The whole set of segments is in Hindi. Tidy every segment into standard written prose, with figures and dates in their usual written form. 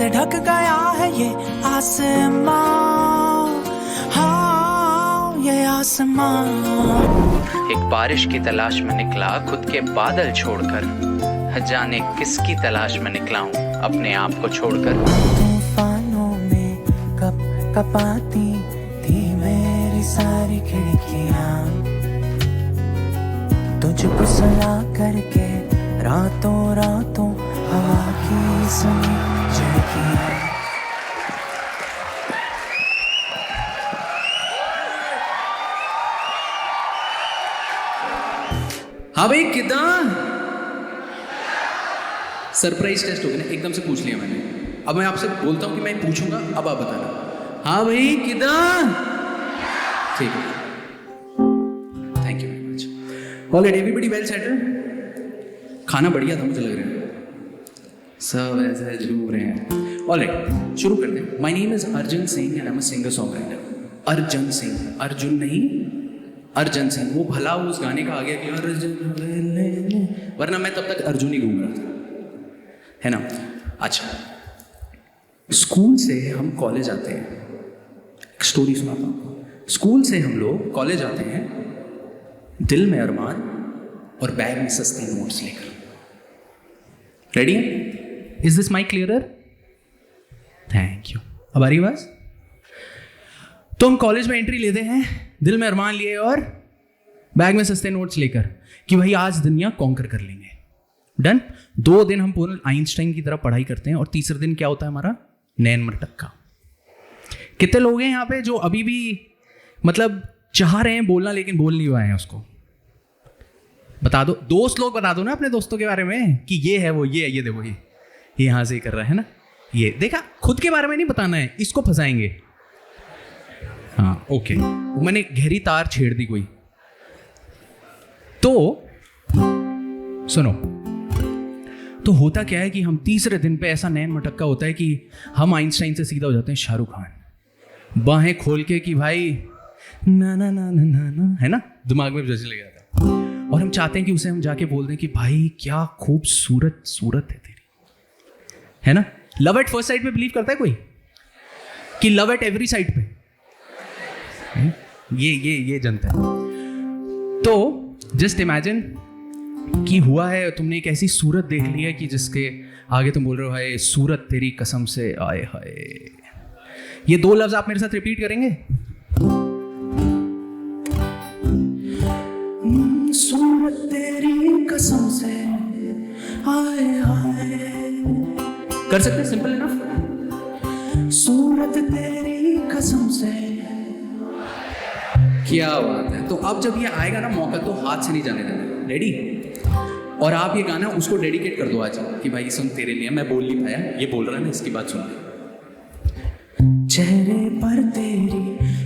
से ढक गया है ये आसमां, हाँ ये आसमां। एक बारिश की तलाश में निकला खुद के बादल छोड़कर, जाने किसकी तलाश में निकला हूँ अपने आप को छोड़कर। तूफानों में कब कपाती थी मेरी सारी खिड़कियां, तुझको सुला करके रातों रातों हवा की सुनी झड़कियां। हाँ भाई कितना सरप्राइज टेस्ट हो गया ना, एकदम से पूछ लिया मैंने। अब मैं आपसे बोलता हूँ कि मैं पूछूंगा, अब आप बताना। हाँ भाई कितना, ठीक है, thank you very much. Alright, everybody well settled. खाना बढ़िया था मुझे लग रहा है, सब ऐसे झूम रहे हैं। ऑलराइट, शुरू करते हैं। My name is Arjun Singh and I am a singer song writer. Arjun Singh, Arjun नहीं अर्जन सिंह। वो भला उस गाने का आ गया कि अर्जुन, वरना मैं तब तक अर्जुन ही घूम रहा था, है ना। अच्छा, स्कूल से हम कॉलेज आते हैं, एक स्टोरी सुनाता हूँ। स्कूल से हम लोग कॉलेज आते हैं, दिल में अरमान और बैग में सस्ते नोट्स लेकर। Ready? Is this mic clearer? Thank you. अब आ रही आवाज? तो हम कॉलेज में एंट्री लेते हैं, दिल में अरमान लिए और बैग में सस्ते नोट्स लेकर, कि भाई आज दुनिया कॉन्कर कर लेंगे। डन। 2 दिन हम पूर्ण आइंस्टाइन की तरह पढ़ाई करते हैं और तीसरे दिन क्या होता है हमारा? नैन मटक्का। कितने लोग हैं यहाँ पे जो अभी भी मतलब चाह रहे हैं बोलना लेकिन बोल नहीं पाए हैं उसको? बता दो, दोस्त लोग बता दो ना अपने दोस्तों के बारे में कि ये है वो, ये देखो, ये यहाँ से कर रहा है ना, ये देखा। खुद के बारे में नहीं बताना है, इसको फंसाएंगे। हाँ ओके, मैंने गहरी तार छेड़ दी कोई। तो सुनो, तो होता क्या है कि हम तीसरे दिन पे ऐसा नैन मटक्का होता है कि हम आइंस्टाइन से सीधा हो जाते हैं शाहरुख खान, बाहें खोल के कि भाई ना ना ना ना ना ना, है ना, दिमाग में जैसे लग जाता है। और हम चाहते हैं कि उसे हम जाके बोल दें कि भाई क्या खूबसूरत सूरत है तेरी, है ना। लव एट फर्स्ट साइट पे बिलीव करता है कोई कि लव एट एवरी साइट पे? ये जनता है। तो जस्ट इमेजिन कि हुआ है, तुमने एक ऐसी सूरत देख ली है कि जिसके आगे तुम बोल रहे हो हाय सूरत तेरी कसम से, आए हाय। ये 2 लफ्ज आप मेरे साथ रिपीट करेंगे? सूरत तेरी कसम से, आए हाय। कर सकते हैं? Simple enough. सूरत तेरी कसम से। क्या बात है। तो अब जब ये आएगा ना मौका, तो हाथ से नहीं जाने देना। रेडी? और आप ये गाना उसको डेडिकेट कर दो आज कि भाई सुन तेरे लिए, मैं बोल नहीं पाया, ये बोल रहा है ना, इसकी बात सुन ले। चेहरे पर तेरी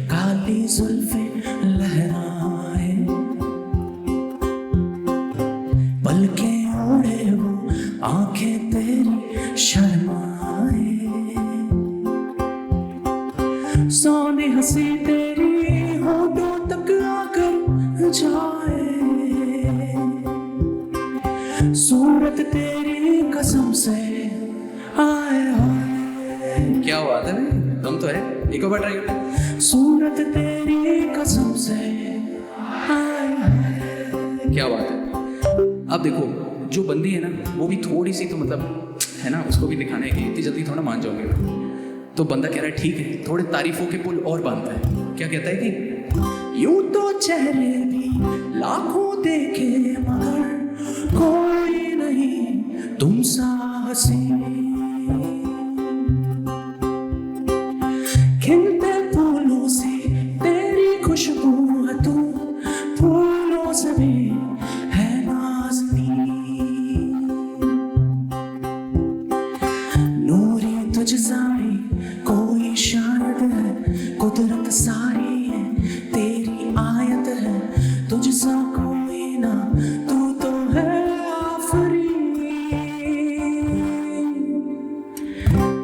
काली जुल्फें लहराए, पलकें ओढ़े वो आंखें तेरी शर्माए, सोनी हंसी तेरी होठों तक आकर जाए, सूरत तेरी कसम से, आए हाय। क्या बात है भाई, दम तो है। एक और बार ट्राई करते। सूरत तेरी कसम से, आए हाय। क्या बात है। अब देखो, जो बंदी है ना वो भी थोड़ी सी तो मतलब है ना, उसको भी दिखाना है कि इतनी जल्दी थोड़ा मान जाओगे। तो बंदा कह रहा है ठीक है, थोड़े तारीफों के पुल और बांधता है। क्या कहता है कि यूं तो चेहरे भी लाखों देखे मगर कोई नहीं तुम सा हंसी, खिलते फूलों से तेरी खुशबू है, तू फूलों से भी है नाज़नी, नूरी तुझ सारी कोई शायद है, कुदरत सारी है तेरी आयत है, तुझ सा कोई ना, तू तो है आफरी।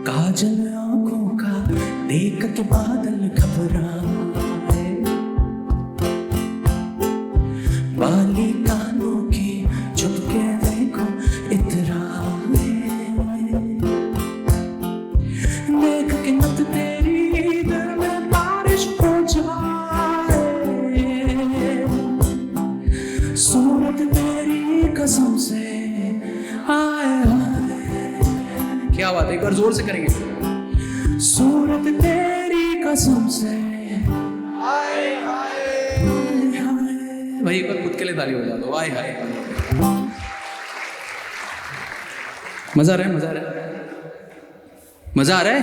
काजल आंखों का देख के बादल घबराए, बाली कानों की चुप के देखो इतराए, एक बार जोर से करेंगे। सूरत तेरी कसम से भाई एक बार खुद के लिए ताली बजा दो। हाय हाय, मजा आ रहा है, मजा आ रहा है, मजा आ रहा है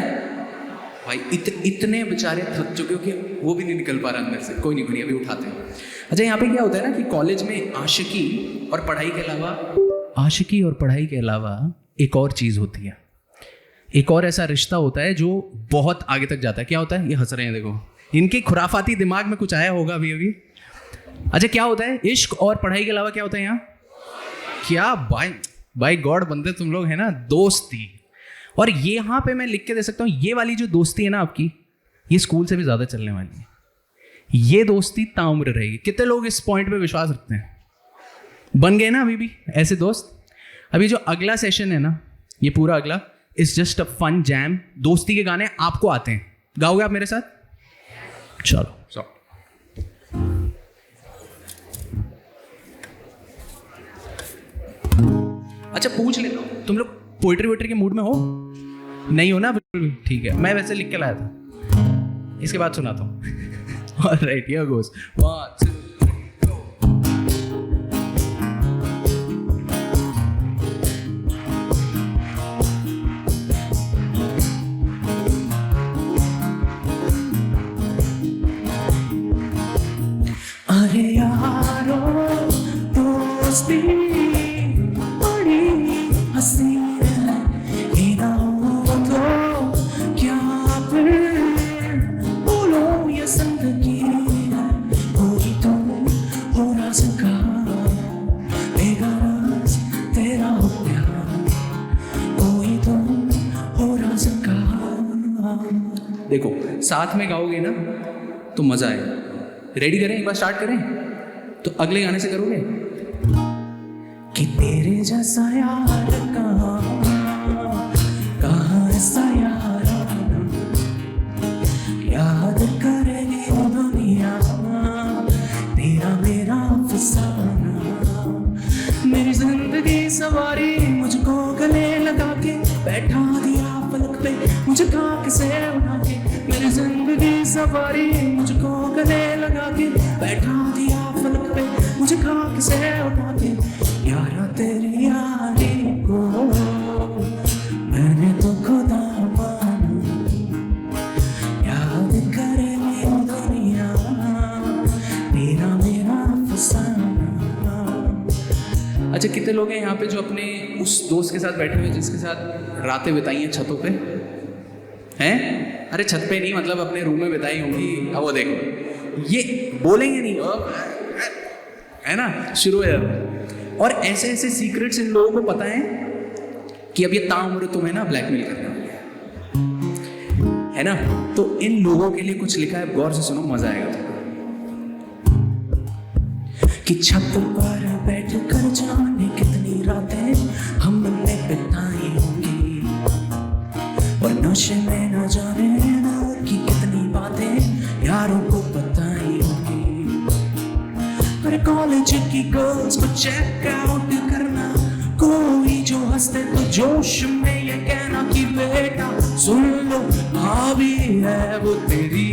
भाई। इतने बेचारे थक चुके हो कि वो भी नहीं निकल पा रहा अंदर से। कोई नहीं, अभी उठाते हैं। अच्छा, यहाँ पे क्या होता है ना कि कॉलेज में आशिकी और पढ़ाई के अलावा एक और चीज होती है, एक और ऐसा रिश्ता होता है जो बहुत आगे तक जाता है। क्या होता है? ये हंस रहे हैं, देखो इनके खुराफाती दिमाग में कुछ आया होगा अभी अभी। अच्छा, क्या होता है? इश्क और पढ़ाई के अलावा क्या होता है यहाँ? क्या बाय गॉड बंदे तुम लोग है ना, दोस्ती। और ये यहाँ पे मैं लिख के दे सकता हूँ, ये वाली जो दोस्ती है ना आपकी, ये स्कूल से भी ज्यादा चलने वाली है। ये दोस्ती ताउम्र रहेगी। कितने लोग इस पॉइंट पे विश्वास रखते हैं? बन गए ना अभी भी ऐसे दोस्त? अभी जो अगला सेशन है ना, ये पूरा अगला is just a fun jam. दोस्ती के गाने आपको आते हैं, गाओगे आप मेरे साथ? चलो। अच्छा, पूछ लेता हूँ, तुम लोग पोइट्री वोइट्री के मूड में हो? नहीं हो ना? बिल्कुल भी ठीक है, मैं वैसे लिख के लाया था, इसके बाद सुनाता हूँ। ऑलराइट, हियर गोस। 1 2 अरे यारो दोस्ती बड़ी हसीन है, ये ना हो तो क्या फिर बोलो ये जिंदगी है। कोई तो हो ना सका बेगरज तेरा हो प्यार, कोई तो हो ना सका। देखो, साथ में गाओगे ना तो मजा आएगा। रेडी करें, एक बार स्टार्ट करें तो अगले गाने से करोगे। कि तेरे जैसा यार कहाँ ऐसा यार, याद करेगी वो दुनिया तेरा मेरा अफसाना। मेरी जिंदगी सवारी मुझको गले लगा के बैठा दिया पलक पे मुझे खाक से उठा के। मेरी जिंदगी सवारी मुझको गले लगा के बैठा दिया पलक पे मुझे खाक से उठा के। यारा तेरी यारी को मैंने तो खुदा माना, याद करे मेरी दुनिया तेरा मेरा अफसाना। अच्छा, कितने लोग हैं यहाँ पे जो अपने उस दोस्त के साथ बैठे हुए जिसके साथ रातें बिताई हैं छतों पे? हैं? अरे छत पे नहीं, मतलब अपने रूम में बिताई होंगी। अब वो देखो, ये बोलेंगे नहीं है ना, शुरू है। और ऐसे ऐसे सीक्रेट्स इन लोगों को पता है कि अब ये ताउम्र तुम्हें ना ब्लैकमेल करने वाले है ना। तो इन लोगों के लिए कुछ लिखा है, गौर से सुनो, मजा आएगा तुम्हें। कि छत पर बैठ कर जाने कितनी रातें हमने बिताई होंगी, और नशे में न जाने ना कि कितनी बातें यारों को बताई होंगी। पर कॉलेज की गर्ल्स को चेक आउट करना, कोई जो हंसते तो जोश में ये कहना कि बेटा सुन लो भाभी है वो तेरी।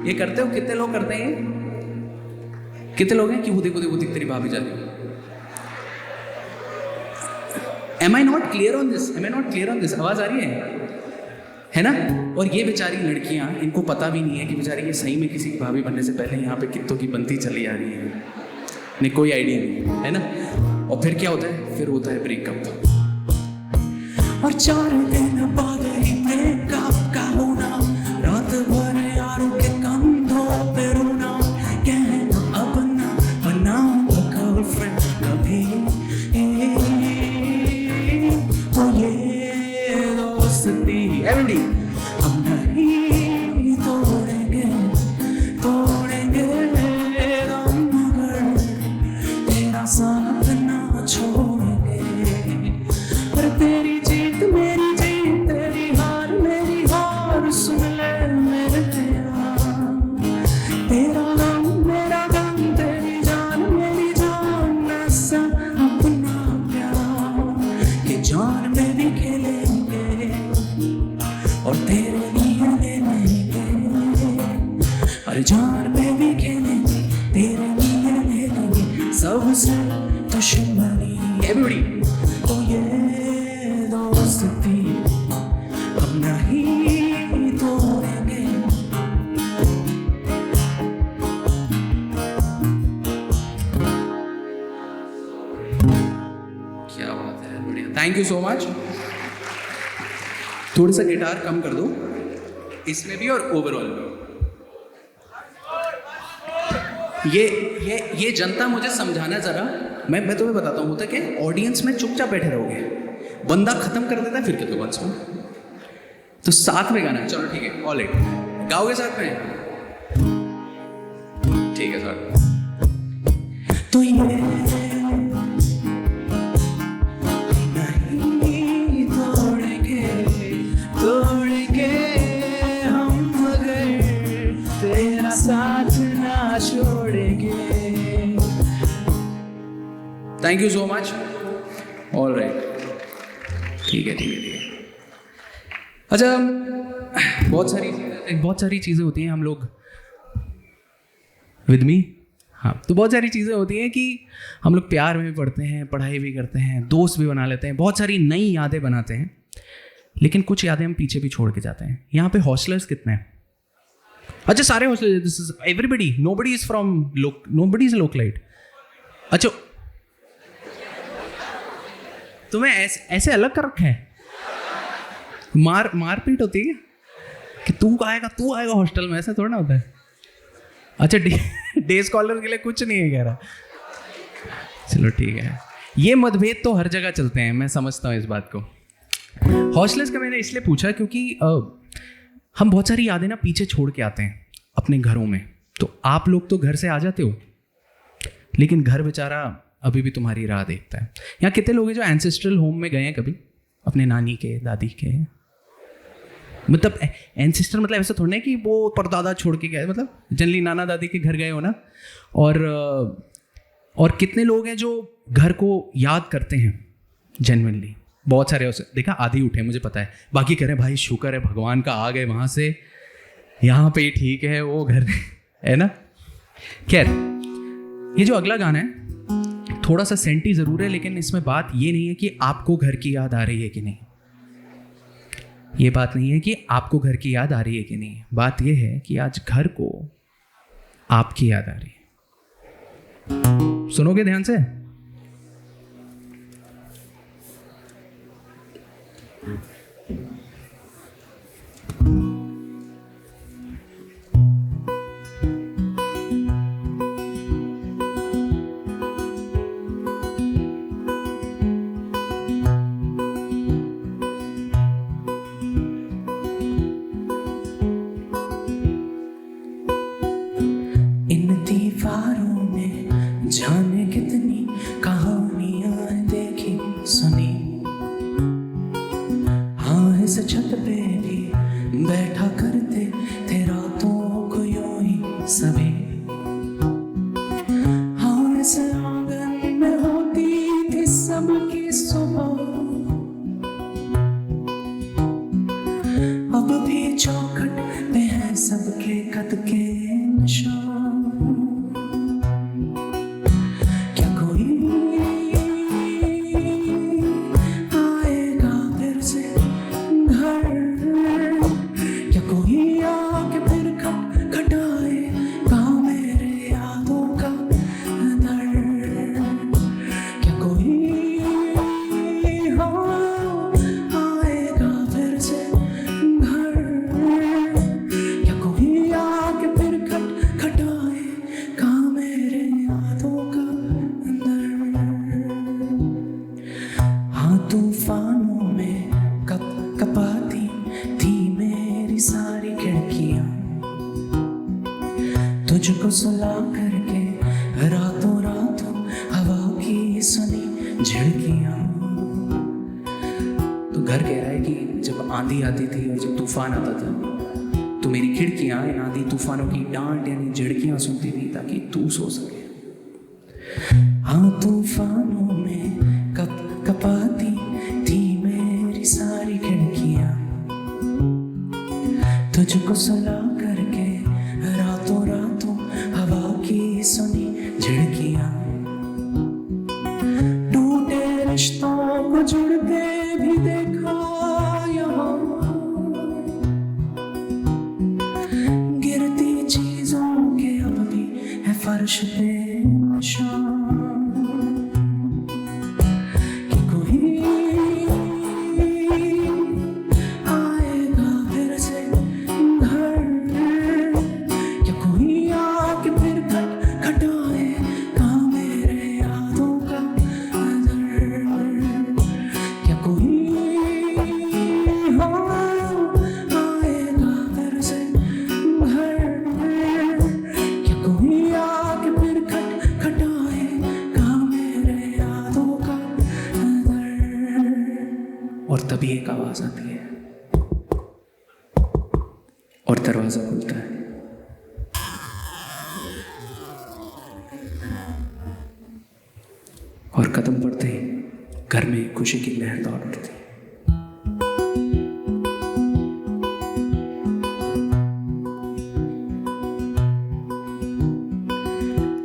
ये करते हो? कितने लोग करते हैं? कितने लोग हैं कि वो देखो देखो देख तेरी भाभी जाती है। Am I not clear on this? Am I not clear on this? आवाज आ रही है ना? और ये बेचारी लड़कियां, इनको पता भी नहीं है कि बेचारी ये सही में किसी की भाभी बनने से पहले यहाँ पे कित्तों की बनती चली आ रही है। नहीं, कोई आइडिया नहीं है ना। और फिर क्या होता है? फिर होता है ब्रेकअप। और 4 दिन बाद ही ब्रेकअप का होना, रात भर यारों के कंधों पे रोना, कहना अब ना बनाऊंगा गर्लफ्रेंड कभी। तो ये दोस्ती एवरी हम नहीं तोड़ेंगे हम, मगर तेरा साथ ना छोड़ेंगे। पर तेरी जीत मेरी जीत, तेरी हर जान पे भी खेलेंगे, तेरे लिए ले लेंगे सबसे दुश्मनी। तो ये दोस्ती हम नहीं तोड़ेंगे। क्या बात है, बढ़िया, थैंक यू सो मच। थोड़ा सा गिटार कम कर दो इसमें भी और ओवरऑल में। ये जनता मुझे समझाना जरा, मैं तुम्हें बताता हूँ, होता क्या, ऑडियंस में चुपचाप बैठे रहोगे, बंदा खत्म कर देता है फिर कहते वंस में, तो साथ में गाना है, चलो ठीक है, ऑल राइट, गाओगे साथ में, ठीक है सर। तो ये नहीं तोड़ेंगे, तोड़ेंगे हम मगर तेरा साथ ना छोड़ेंगे। Thank you so much, all right, ठीक है ठीक है ठीक है। अच्छा, बहुत सारी चीज़ें होती हैं, हम लोग विद मी, हाँ, तो बहुत सारी चीज़ें होती हैं कि हम लोग प्यार में भी पढ़ते हैं, पढ़ाई भी करते हैं, दोस्त भी बना लेते हैं, बहुत सारी नई यादें बनाते हैं, लेकिन कुछ यादें हम पीछे भी छोड़ के जाते हैं। यहाँ पे हॉस्टलर्स कितने हैं? अच्छा, सारे hostellers, this is everybody, nobody is from nobody is localite. अच्छा, तुम्हें ऐसे अलग कर रखा है, मारपीट होती है कि तू आएगा हॉस्टल में, ऐसा थोड़ा ना होता है। अच्छा, डे स्कॉलर के लिए कुछ नहीं है कह रहा, चलो ठीक है। ये मतभेद तो हर जगह चलते हैं, मैं समझता हूँ इस बात को। हॉस्टलर्स का मैंने इसलिए पूछा क्योंकि हम बहुत सारी यादें ना पीछे छोड़ के आते हैं अपने घरों में। तो आप लोग तो घर से आ जाते हो, लेकिन घर बेचारा अभी भी तुम्हारी राह देखता है। यहाँ कितने लोग हैं जो एंसेस्ट्रल होम में गए हैं कभी, अपने नानी के, दादी के? मतलब एंसेस्टर मतलब ऐसा थोड़ा है कि वो परदादा छोड़ के गए, मतलब जनरली नाना दादी के घर गए हो ना। और कितने लोग हैं जो घर को याद करते हैं जेन्युइनली, बहुत सारे। देखा, आधी उठे मुझे पता है, बाकी कह रहे हैं भाई शुक्र है भगवान का आ गए वहाँ से, यहाँ पे ठीक है वो घर है ना। खैर, ये जो अगला गाना है थोड़ा सा सेंटी ज़रूर है, लेकिन इसमें बात ये नहीं है कि आपको घर की याद आ रही है कि नहीं। ये बात नहीं है कि आपको घर की याद आ रही है कि नहीं, बात ये है कि आज घर को आपकी याद आ रही है। सुनोगे ध्यान से? जाने कितनी कहानियां देखी सुनी, हाँ इस छत पे भी बैठा करते थे रातों को यूं ही सभी, हाँ इस आंगन में होती थी सबकी सुबह, अब भी चौखट पे है सबके कद के निशान। तूफानों में कपाती थी मेरी सारी खिड़कियां, तुझको सुला करके रातों रातों हवा की सुनी झिड़कियां। तो घर कह रहा है कि जब आंधी आती थी और जब तूफान आता था तो मेरी खिड़कियां इन आंधी तूफानों की डांट यानी झिड़कियां सुनती थी ताकि तू सो सके। हाँ तूफानों में कपाती थी मेरी सारी खिड़कियां, तुझको सुला करके रातों फर्श पे निशान कि कोई आएगा फिर से घर, क्या कोई आके फिर खटखटाएगा मेरे यादों का दर, क्या कोई आएगा फिर से घर, क्या कोई आके फिर खटखटाएगा मेरे यादों का दर। और तभी एक आवाज आती है और दरवाजा खुलता है। और कदम पड़ते ही घर में खुशी की लहर दौड़ उठती है।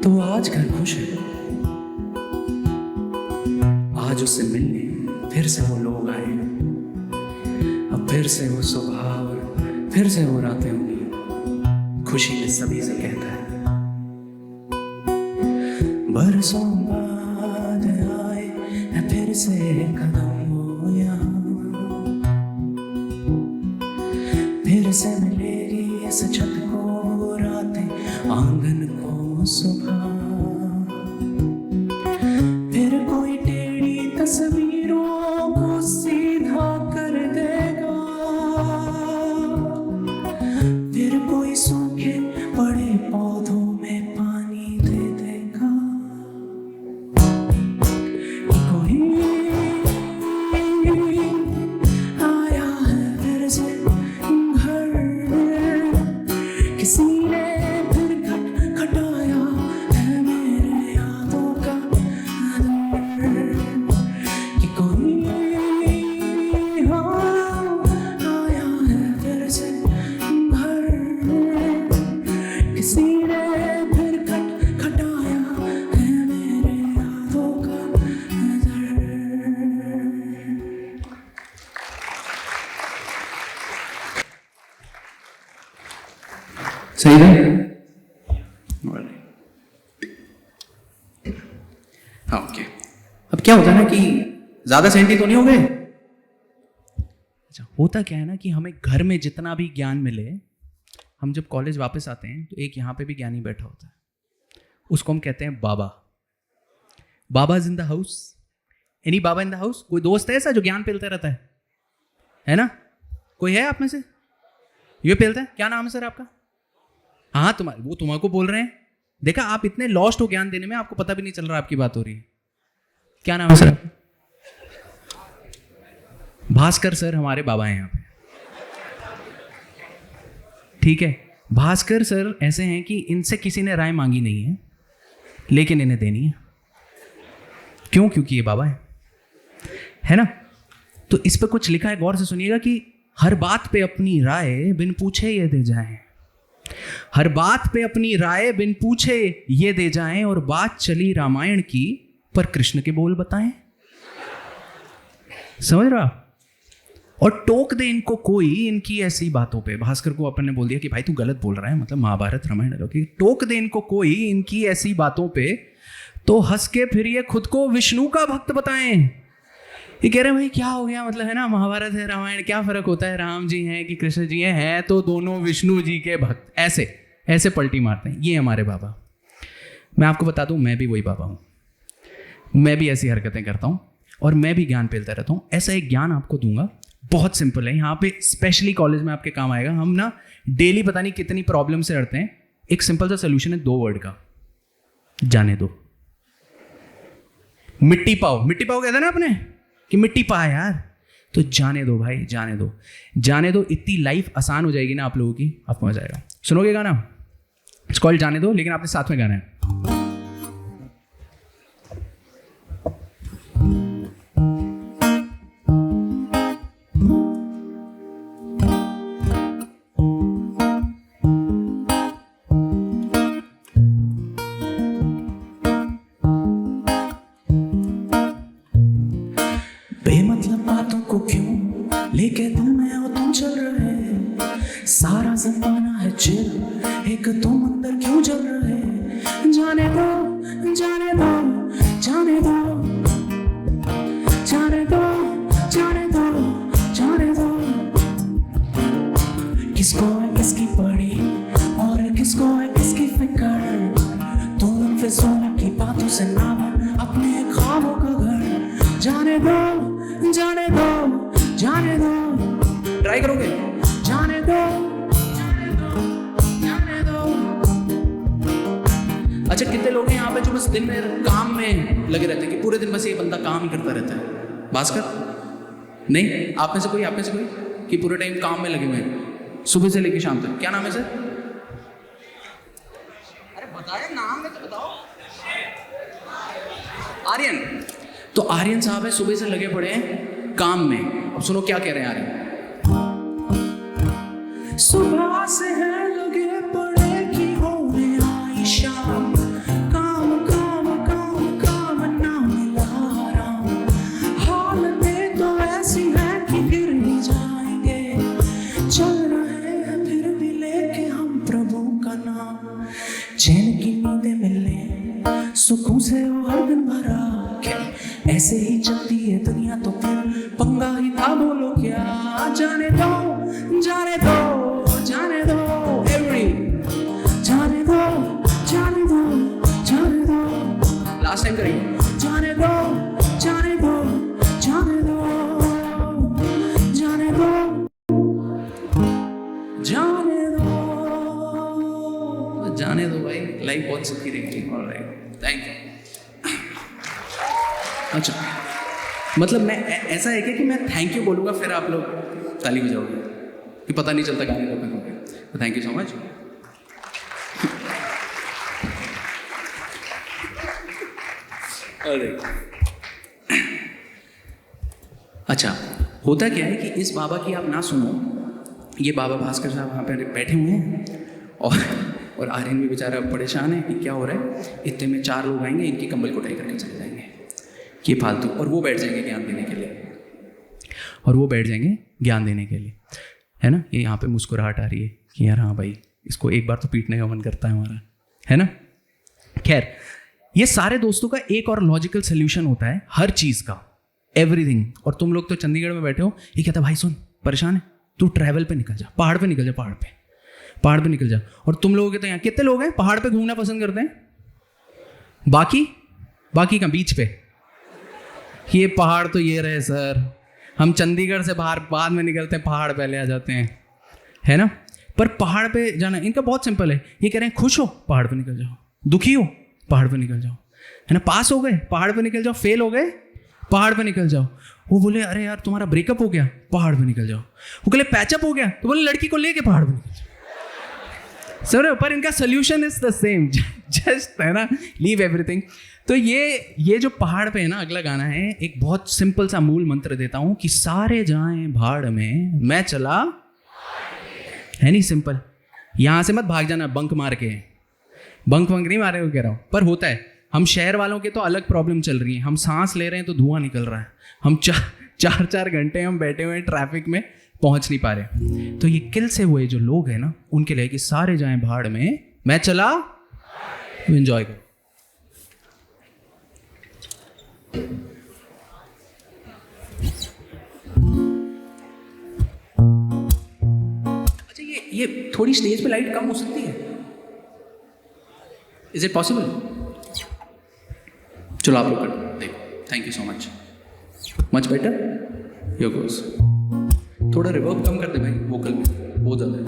तो आज घर खुश है, आज उससे मिलने फिर से वो लोग आए, अब फिर से वो सुबह और फिर से वो रातें होंगी। खुशी में सभी से कहता है बरसों बाद आए है फिर से कदम वो यहाँ, फिर से मिलेगी इस छत को रातें, आंगन को सुबह, फिर कोई टेढ़ी तस्वीरों को सीधा कर देगा, फिर कोई सूखे पड़े पौधों में पानी दे देगा, कोई आया है फिर से घर, किसी ने फिर खटखटाया है मेरे यादों का दर, कि कोई आया है फिर से घर, किसी ने फिर खटखटाया है मेरे यादों का दर। सही है। हाँ ओके। अब क्या होता है ना कि ज्यादा सेंटी तो नहीं हो गए। अच्छा, होता क्या है ना कि हमें घर में जितना भी ज्ञान मिले, हम जब कॉलेज वापस आते हैं तो एक यहाँ पे भी ज्ञानी बैठा होता है, उसको हम कहते हैं Baba. Baba is in the house. Any Baba in the house? कोई दोस्त है ऐसा जो ज्ञान पेलता रहता है ना? कोई है आप में से? ये पेलता है? क्या नाम है सर आपका? हाँ, वो तुम्हारे को बोल रहे हैं। देखा, आप इतने लॉस्ट हो ज्ञान देने में, आपको पता भी नहीं चल रहा आपकी बात हो रही है। क्या नाम है सर? भास्कर सर हमारे बाबा हैं यहाँ पे। ठीक है, भास्कर सर ऐसे हैं कि इनसे किसी ने राय मांगी नहीं है, लेकिन इन्हें देनी है। क्यों? क्योंकि ये बाबा है ना? तो इस पे कुछ लिखा है, गौर से सुनिएगा कि हर बात पे अपनी राय बिन पूछे ये दे जाएं, हर बात पे अपनी राय बिन पूछे ये दे जाएं, और बात चली रामायण की पर कृष्ण के बोल बताएं। समझ रहा? और टोक दे इनको कोई इनकी ऐसी बातों पे। भास्कर को अपन ने बोल दिया कि भाई तू गलत बोल रहा है, मतलब महाभारत रामायण की। टोक दे इनको कोई इनकी ऐसी बातों पे, तो हंस के फिर ये खुद को विष्णु का भक्त बताएं। ये कह रहे हैं भाई क्या हो गया, मतलब है ना, महाभारत है रामायण, क्या फर्क होता है, राम जी हैं कि कृष्ण जी हैं तो दोनों विष्णु जी के भक्त। ऐसे ऐसे पलटी मारते हैं। ये हमारे बाबा। मैं आपको बता दूं, मैं भी वही बाबा हूं। मैं भी ऐसी हरकतें करता हूं और मैं भी ज्ञान पेलता रहता हूं। ऐसा एक ज्ञान आपको दूंगा, बहुत सिंपल है, यहाँ पे स्पेशली कॉलेज में आपके काम आएगा। हम ना डेली पता नहीं कितनी प्रॉब्लम से लड़ते हैं। एक सिंपल सा सोल्यूशन है, 2 वर्ड का, जाने दो। मिट्टी पाओ। मिट्टी पाओ कहते हैं ना अपने कि मिट्टी पा यार, तो जाने दो भाई, जाने दो, जाने दो। इतनी लाइफ आसान हो जाएगी ना आप लोगों की, आपको मजा आएगा। सुनोगे गाना? इट्स कॉल्ड जाने दो, लेकिन आपने साथ में गाना है। बेमतलब बातों को क्यों लेके दिल में हो तुम चल रहे, सारा जमाना है चिल, एक तुम अंदर क्यों जल रहे। जाने दो जाने दो जाने दो जाने दो जाने दो जाने दो किसको है किसकी पड़ी और किसको है किसकी फिक्र तू उन फिजूलों की बातों से ना बन अपने ख्वाबों का घर जाने दो जाने दो जाने दो ट्राई करोगे? जाने दो जाने दो जाने दो। अच्छा, कितने लोग हैं यहाँ पे जो बस दिन में काम में लगे रहते हैं कि पूरे दिन बस ये बंदा काम ही करता रहता है? भास्कर? नहीं? आप में से कोई कि पूरे टाइम काम में लगे हुए हैं सुबह से लेकर शाम तक? क्या नाम है सर? अरे बताया नाम है तो बताओ। आर्यन। तो आर्यन साहब है, सुबह से लगे पड़े हैं काम में। अब सुनो क्या कह रहे हैं आर्यन। सुबह से है लगे पड़े कि होने आई शाम काम काम काम काम ना मिला आराम हालतें तो ऐसी है कि गिर ही जाएंगे चल रहे हैं फिर भी लेके हम प्रभु का नाम चैन की नींदें मिलने सुकून से वो हर दिन भरा ऐसे ही चलती है दुनिया तो फिर पंगा ही था बोलो क्या जाने दो जाने दो जाने दो एवरी जाने दो जाने दो जाने दो लास्ट टाइम करेंगे। जाने दो जाने दो जाने दो जाने दो जाने दो जाने दो भाई, लाइफ बहुत सुखी रहेगी। Alright, thank you. अच्छा, मतलब मैं ऐसा है कि मैं थैंक यू बोलूँगा फिर आप लोग ताली बजाओगे कि पता नहीं चलता गाने लोग में। तो थैंक यू सो मच। अच्छा, होता क्या है कि इस बाबा की आप ना सुनो, ये बाबा भास्कर साहब वहाँ पे बैठे हुए हैं और आर्यन भी बेचारा परेशान है कि क्या हो रहा है। इतने में 4 लोग आएंगे, इनकी कंबल कुटाई करके चले जाएंगे ये फालतू, और वो बैठ जाएंगे ज्ञान देने के लिए, है ना। ये यहाँ पे मुस्कुराहट आ रही है कि यार हाँ भाई, इसको एक बार तो पीटने का मन करता है हमारा, है ना। खैर, ये सारे दोस्तों का एक और लॉजिकल सोल्यूशन होता है हर चीज़ का, एवरीथिंग। और तुम लोग तो चंडीगढ़ में बैठे हो, ये कहता है भाई सुन, परेशान है तू, ट्रैवल पे निकल जा, पहाड़ पे निकल जा, पहाड़ पे निकल जा। और तुम लोगों के तो यहाँ कितने लोग हैं पहाड़ पे घूमना पसंद करते हैं? बाकी का बीच पे, ये पहाड़ तो ये रहे सर, हम चंडीगढ़ से बाहर बाद में निकलते हैं, पहाड़ पहले आ जाते हैं, है ना। पर पहाड़ पे जाना इनका बहुत सिंपल है। ये कह रहे हैं खुश हो, पहाड़ पे निकल जाओ, दुखी हो, पहाड़ पे निकल जाओ, है ना। पास हो गए, पहाड़ पे निकल जाओ, फेल हो गए, पहाड़ पे निकल जाओ। वो बोले अरे यार तुम्हारा ब्रेकअप हो गया, पहाड़ पे निकल जाओ। वो बोले पैचअप हो गया, तो बोले लड़की को लेके पहाड़ पे निकल जाओ। सर पर इनका solution is the same, just, है ना, लीव एवरीथिंग। तो ये जो पहाड़ पे है ना, अगला गाना है, एक बहुत सिंपल सा मूल मंत्र देता हूं कि सारे जाएं भाड़ में, मैं चला, है नहीं, सिंपल। यहां से मत भाग जाना बंक मार के, बंक नहीं मारे हो कह रहा हूं। पर होता है, हम शहर वालों के तो अलग प्रॉब्लम चल रही है, हम सांस ले रहे हैं तो धुआं निकल रहा है, हम 4 घंटे हम बैठे हुए हैं ट्रैफिक में, पहुंच नहीं पा रहे। तो ये किल से हुए जो लोग हैं ना, उनके लिए कि सारे जाएं भाड़ में, मैं चला, एंजॉय करो। अच्छा, ये थोड़ी स्टेज पे लाइट कम हो सकती है? Is it possible? चलो आप लोग कर देखो। Thank you so much better. Your goes. थोड़ा रिवर्ब कम कर दे भाई वोकल में, बहुत ज़्यादा है।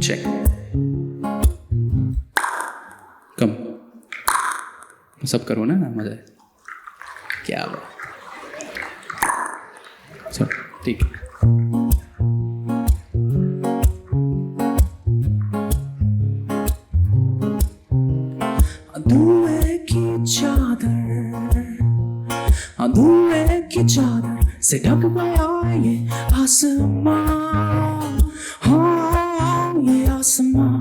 चेक, कम, सब करो ना, मजा है। क्या बात, सब ठीक है। धुएं की चादर से ढक गया ये आसमां, हाँ ये आसमां।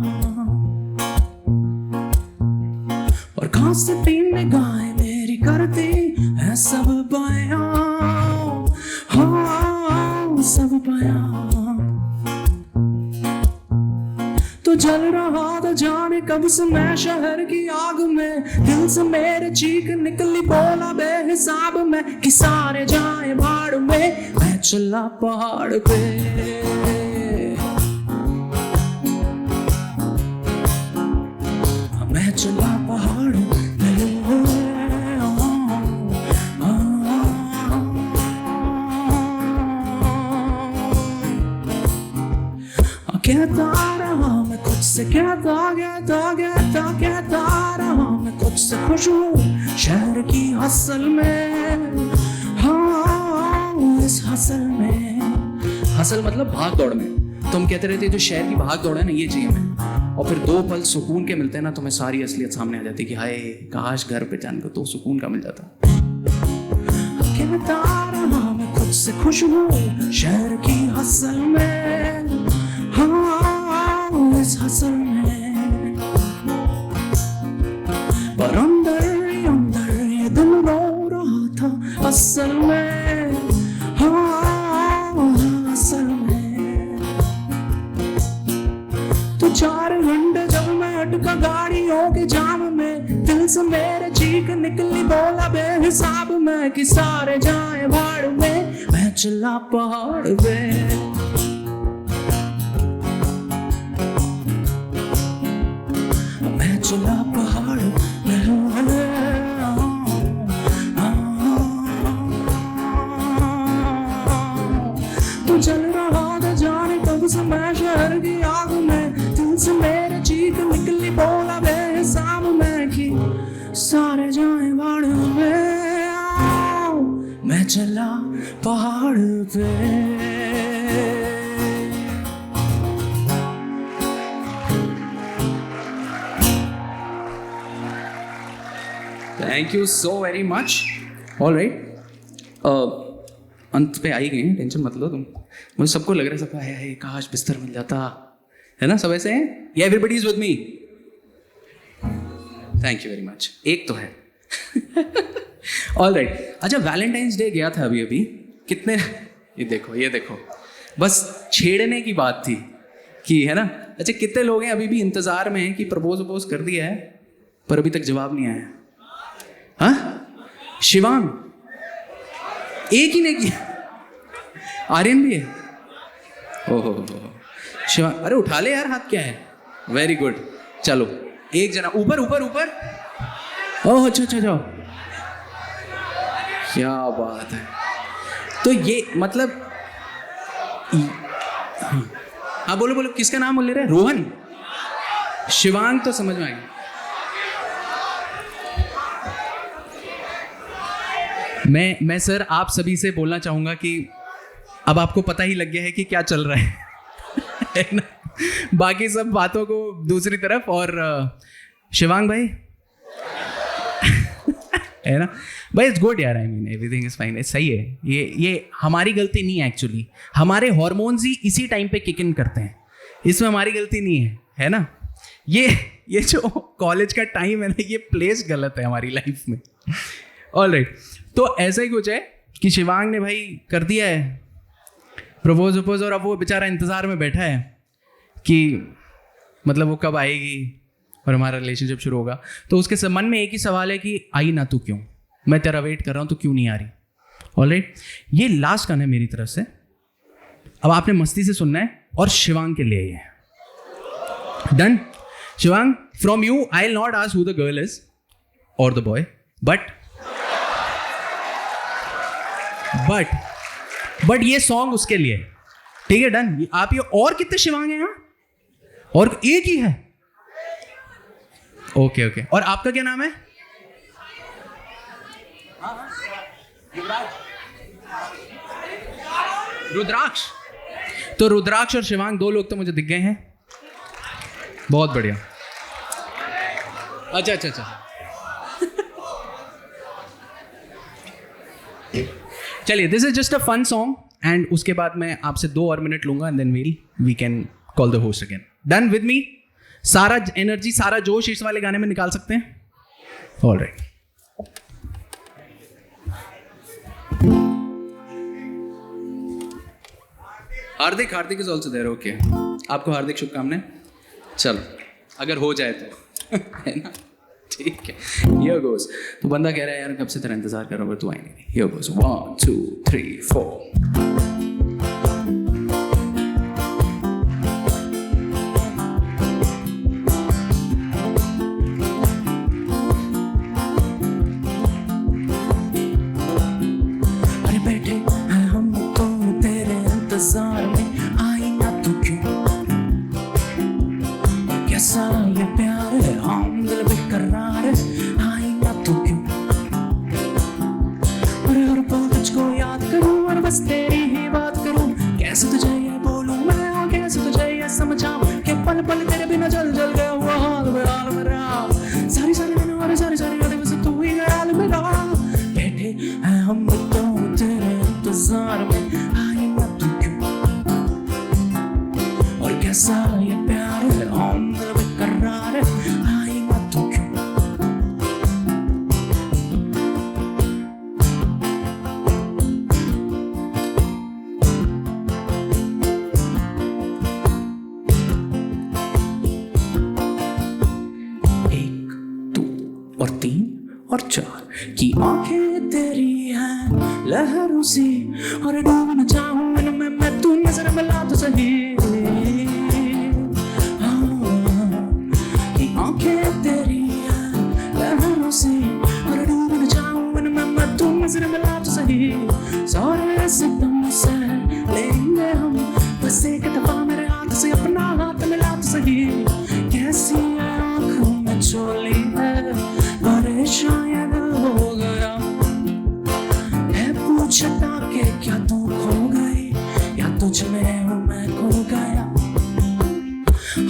और खांसती निगाहें मेरी करती है सब बयां, हाँ सब बयां। तो जल रहा था जाने कब से मैं शहर की आग में, दिल से मेरे चीख निकली बोला बेहिसाब में कि सारे जाए भाड़ में, मैं चला पहाड़ पे। मैं चला पहाड़ पे। कहता रहा मैं खुद से, कहता रहा मैं खुद से खुश हूँ शहर की हसल में। हाँ इस हसल में, हसल मतलब भाग दौड़ में। तुम कहते रहते जो शहर की भाग दौड़ है ना, ये चाहिए मैं। और फिर 2 पल सुकून के मिलते हैं ना, तुम्हें सारी असलियत सामने आ जाती कि हाय काश घर पे जान को तो सुकून का मिल जाता। कहता रहा मैं खुद से खुश हूँ शहर की हसल में। हाँ इस हसल में, पर अंदर ये दिल रो रहा था असल में। हाँ असल में, तो 4 घंटे जब मैं अटका गाड़ियों के जाम में, दिल से मेरे चीख निकली बोला बेहिसाब में कि सारे जाए भाड़ में, मैं चला पहाड़ पे। चला पहाड़ तो चल रहा था जाने कब से मैं शहर की आग में, दिल से मेरे चीख निकली बोला बेहिसाब में कि सारे जाए भाड़ में, मैं चला पहाड़ पे। Thank you so very much. All right, अंत पे आई गए, टेंशन मत लो तुम। मुझे सबको लग रहा है सबका है काश बिस्तर मिल जाता, है ना? सब ऐसे हैं? या everybody is with me? Thank you very much. एक तो है। ऑल राइट, अच्छा वैलेंटाइंस डे गया था अभी कितने, ये देखो बस छेड़ने की बात थी कि, है ना? अच्छा कितने लोग हैं अभी भी इंतजार में हैं कि प्रपोज कर दिया है पर अभी तक जवाब नहीं आया? हाँ शिवांग एक ही ने किया, आर्यन भी है? ओहो शिवांग, अरे उठा ले यार हाथ, क्या है? वेरी गुड, चलो एक जना ऊपर ओह अच्छा जाओ, क्या बात है। तो ये मतलब हाँ बोलो किसका नाम बोल ले रहे? रोहन, शिवांग तो समझ में आएगा। मैं सर आप सभी से बोलना चाहूँगा कि अब आपको पता ही लग गया है कि क्या चल रहा है ना? बाकी सब बातों को दूसरी तरफ। और शिवांग भाई है ना भाई, इट्स गुड यार, I mean everything is fine, सही है। ये हमारी गलती नहीं है एक्चुअली, हमारे हार्मोन्स ही इसी टाइम पे किक इन करते हैं, इसमें हमारी गलती नहीं है ना? ये जो कॉलेज का टाइम है ना, ये प्लेस गलत है हमारी लाइफ में। ऑलराइट, तो ऐसा ही कुछ है कि शिवांग ने भाई कर दिया है प्रपोज, और अब वो बेचारा इंतज़ार में बैठा है कि मतलब वो कब आएगी और हमारा रिलेशनशिप शुरू होगा। तो उसके मन में एक ही सवाल है कि आई ना तू क्यों, मैं तेरा वेट कर रहा हूँ, तो क्यों नहीं आ रही? ऑलराइट, ये लास्ट गाना है मेरी तरफ से, अब आपने मस्ती से सुनना है और शिवांग के लिए है। Done? Shivang, from you I will not ask who the girl is और द बॉय, बट ये सॉन्ग उसके लिए, ठीक है? डन? आप ये, और कितने शिवांग हैं यहाँ? और एक ही है? ओके। और आपका क्या नाम है? रुद्राक्ष। तो रुद्राक्ष और शिवांग 2 लोग तो मुझे दिख गए हैं, बहुत बढ़िया। अच्छा चलिए, this is just a fun song and उसके बाद मैं आपसे 2 और मिनट लूंगा and then we can call the host again. Done with me? सारा एनर्जी, सारा जोश इस वाले गाने में निकाल सकते हैं? Alright. Hardik is also there, okay. आपको हार्दिक शुभकामनाएं। चलो अगर हो जाए तो है ना, ठीक है। Here goes। तो बंदा कह रहा है यार कब से तेरा इंतजार कर रहा हूँ, तू आई नहीं। Here goes 1 2 3 4। अरे बैठे हैं हम तो तेरे इंतजार में, आई ना तू क्यों? कैसा ये प्यार है, हम दिल बेकरार है, आई ना तू क्यों? और हर पल तुझको याद करूं और बस तेरी ही बात करूं, कैसे तुझे ये बोलूं मैं और कैसे तुझे ये समझाऊं कि पल पल तेरे बिना जल जल गया हुआ हाल मेरा। सारी सारी दिन और सारी सारी रातें बस तू ही ख्याल मेरा। बैठे हैं हम तो तेरे इंतजार में, आई ना तू क्यों? और कैसा ये प्यार है, हम दिल बेकरार है, आई ना तू क्यों? एक दो और तीन और चार की आंखें तेरी हैं लहरों सी, और डूब न जाऊं इनमें मैं, तू नजर मिला तो सही। की आंखें तेरी हैं लहरों सी, और डूब न जाऊं इनमें मैं, तू नजर मिला तो सही। सारे सितम से लेंगे हम, बस एक दफा मेरे हाथ से अपना हाथ मिला तो सही। कैसी है आंखों में चोली है, परेशान ये दिल हो गया है, पूछता कि क्या तू खो गई या तुझ में हूँ मैं खो गया।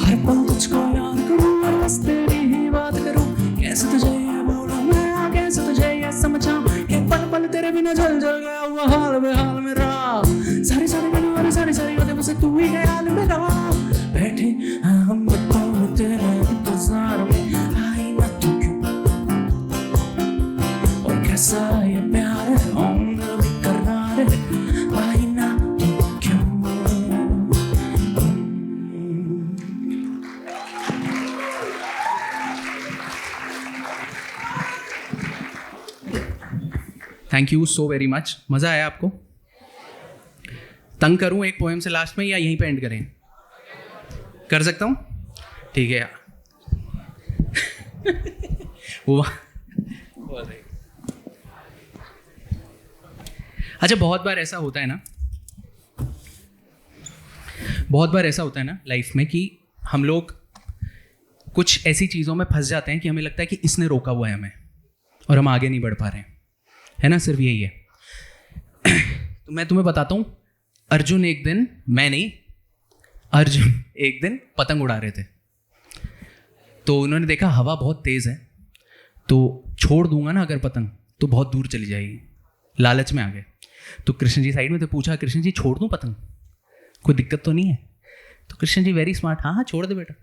हर पल तुझको याद करूँ और बस तेरी ही बात करूँ, कैसे तुझे ये बोलूँ मैं और कैसे तुझे ये समझाऊँ कि पल पल तेरे बिना जल जल गया हुआ हाल बेहाल मेरा। सारी सारी दिन और सारी सारी रातें बस तू ही ख्याल मेरा। बैठे हैं हम तो तेरे इंतजार में, आई ना तू क्यों? और कैसा ये प्यार है, हम दिल बेकरार है, आई ना तू क्यों? Thank you so very much. मज़ा आया आपको? तंग करूं एक पोएम से लास्ट में या यहीं पे एंड करें? कर सकता हूं? ठीक है यार। अच्छा, बहुत बार ऐसा होता है ना लाइफ में कि हम लोग कुछ ऐसी चीज़ों में फंस जाते हैं कि हमें लगता है कि इसने रोका हुआ है हमें और हम आगे नहीं बढ़ पा रहे हैं, है ना? सिर्फ यही है। तो मैं तुम्हें बताता हूँ, अर्जुन एक दिन पतंग उड़ा रहे थे। तो उन्होंने देखा हवा बहुत तेज़ है, तो छोड़ दूंगा ना अगर पतंग तो बहुत दूर चली जाएगी, लालच में आ गए। तो कृष्ण जी साइड में तो पूछा, कृष्ण जी छोड़ दूं पतंग, कोई दिक्कत तो नहीं है? तो कृष्ण जी वेरी स्मार्ट, हाँ हाँ छोड़ दे बेटा।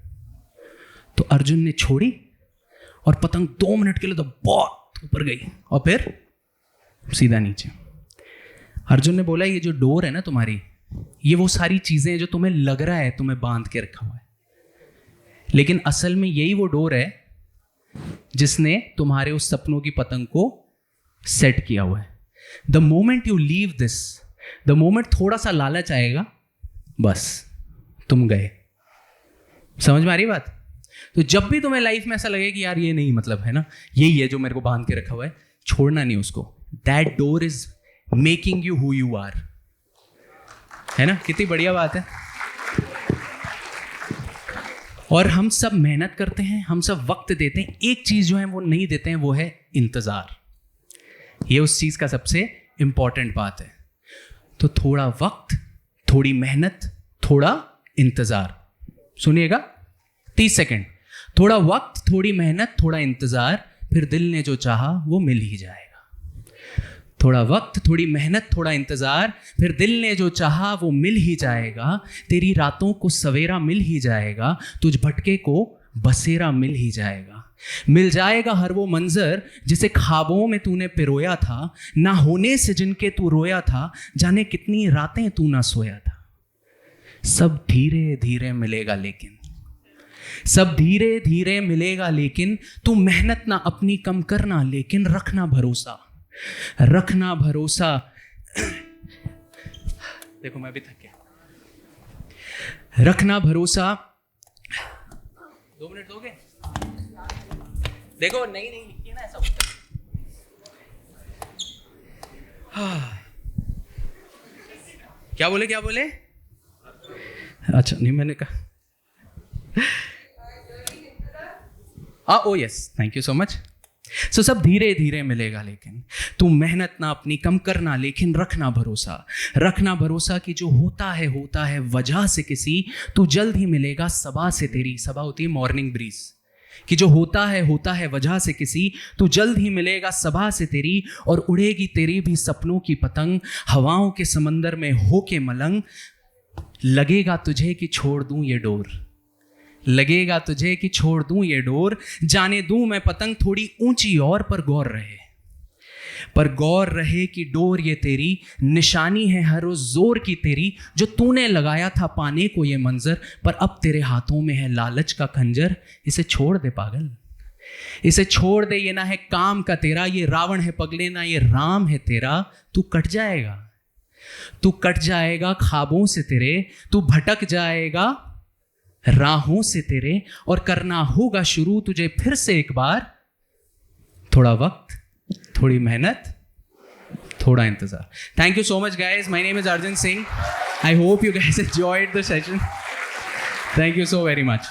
तो अर्जुन ने छोड़ी और पतंग 2 मिनट के लिए तो बहुत ऊपर गई और फिर सीधा नीचे। अर्जुन ने बोला, ये जो डोर है ना तुम्हारी, ये वो सारी चीज़ें जो तुम्हें लग रहा है तुम्हें बांध के रखा हुआ है, लेकिन असल में यही वो डोर है जिसने तुम्हारे उस सपनों की पतंग को सेट किया हुआ है। The moment you leave this, the moment थोड़ा सा लालच आएगा, बस तुम गए। समझ में आ रही बात? तो जब भी तुम्हें लाइफ में ऐसा लगे कि यार ये नहीं, मतलब है ना, यही है जो मेरे को बांध के रखा हुआ है, छोड़ना नहीं उसको। That door is making you who you are, है ना? कितनी बढ़िया बात है। और हम सब मेहनत करते हैं, हम सब वक्त देते हैं, एक चीज जो है वो नहीं देते हैं, वो है इंतजार। ये उस चीज का सबसे इंपॉर्टेंट बात है। तो थोड़ा वक्त, थोड़ी मेहनत, थोड़ा इंतजार। सुनिएगा, 30 सेकंड। थोड़ा वक्त, थोड़ी मेहनत, थोड़ा इंतजार, फिर दिल ने जो चाहा वो मिल ही जाएगा। थोड़ा वक्त, थोड़ी मेहनत, थोड़ा इंतजार, फिर दिल ने जो चाहा वो मिल ही जाएगा। तेरी रातों को सवेरा मिल ही जाएगा, तुझ भटके को बसेरा मिल ही जाएगा। मिल जाएगा हर वो मंजर जिसे ख्वाबों में तूने पिरोया था, ना होने से जिनके तू रोया था, जाने कितनी रातें तू ना सोया था। सब धीरे धीरे मिलेगा, लेकिन सब धीरे धीरे मिलेगा लेकिन तू मेहनत ना अपनी कम करना, लेकिन रखना भरोसा, रखना भरोसा। देखो मैं भी थक गया। रखना भरोसा। 2 मिनट दोगे? देखो नहीं लिखी ना, ऐसा होता है। क्या बोले? अच्छा नहीं, मैंने कहा oh yes, thank you so much. So सब धीरे धीरे मिलेगा लेकिन तू मेहनत ना अपनी कम करना, लेकिन रखना भरोसा, रखना भरोसा कि जो होता है वजह से किसी, तू जल्द ही मिलेगा सबा से तेरी। सबा होती है मॉर्निंग ब्रीज, कि जो होता है वजह से किसी, तू जल्द ही मिलेगा सबा से तेरी। और उड़ेगी तेरी भी सपनों की पतंग, हवाओं के समंदर में होके मलंग। लगेगा तुझे कि छोड़ दूं ये डोर, लगेगा तुझे कि छोड़ दूं ये डोर। जाने दूं मैं पतंग थोड़ी ऊंची और, पर गौर रहे कि डोर ये तेरी निशानी है हर रोज जोर की तेरी। जो तूने लगाया था पाने को ये मंजर, पर अब तेरे हाथों में है लालच का खंजर। इसे छोड़ दे पागल, इसे छोड़ दे, ये ना है काम का तेरा। ये रावण है पगले ना ये राम है तेरा। तू कट जाएगा ख्वाबों से तेरे, तू भटक जाएगा राहों से तेरे। और करना होगा शुरू तुझे फिर से एक बार। थोड़ा वक्त, थोड़ी मेहनत, थोड़ा इंतजार। Thank you so much guys. My name is Arjun Singh. I hope you guys enjoyed the session. Thank you so very much.